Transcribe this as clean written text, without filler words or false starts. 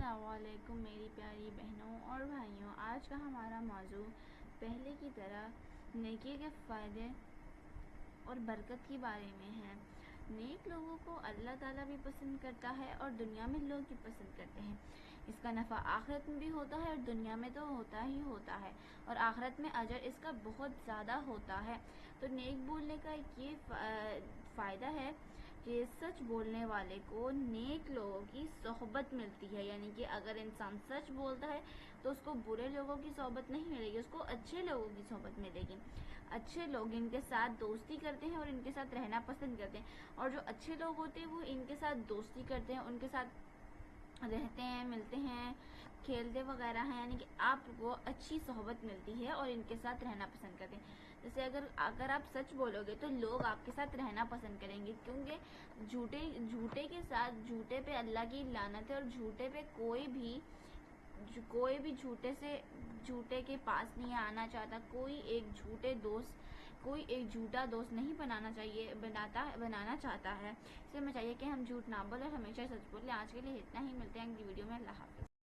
السلام علیکم میری پیاری بہنوں اور بھائیوں، آج کا ہمارا موضوع پہلے کی طرح نیکی کے فائدے اور برکت کے بارے میں ہے۔ نیک لوگوں کو اللہ تعالیٰ بھی پسند کرتا ہے اور دنیا میں لوگ بھی پسند کرتے ہیں۔ اس کا نفع آخرت میں بھی ہوتا ہے اور دنیا میں تو ہوتا ہی ہوتا ہے، اور آخرت میں اجر اس کا بہت زیادہ ہوتا ہے۔ تو نیک بولنے کا ایک یہ فائدہ ہے کہ سچ بولنے والے کو نیک لوگوں کی صحبت ملتی ہے، یعنی کہ اگر انسان سچ بولتا ہے تو اس کو برے لوگوں کی صحبت نہیں ملے گی، اس کو اچھے لوگوں کی صحبت ملے گی۔ اچھے لوگ ان کے ساتھ دوستی کرتے ہیں اور ان کے ساتھ رہنا پسند کرتے ہیں، اور جو اچھے لوگ ہوتے ہیں وہ ان کے ساتھ دوستی کرتے ہیں، ان کے ساتھ رہتے ہیں، ملتے ہیں، کھیلتے وغیرہ ہیں، یعنی کہ آپ کو اچھی صحبت ملتی ہے اور ان کے ساتھ رہنا پسند کرتے ہیں۔ جیسے اگر آپ سچ بولو گے تو لوگ آپ کے ساتھ رہنا پسند کریں گے، کیونکہ جھوٹے کے ساتھ، جھوٹے پہ اللہ کی لعنت ہے، اور جھوٹے پہ کوئی بھی جھوٹے کے پاس نہیں آنا چاہتا۔ کوئی ایک جھوٹا دوست نہیں بنانا چاہتا ہے۔ اس لیے ہمیں چاہیے کہ ہم جھوٹ نہ بولیں، ہمیشہ سچ بولیں۔ آج کے لیے اتنا ہی، ملتے ہیں اگلی ویڈیو میں۔ اللہ حافظ۔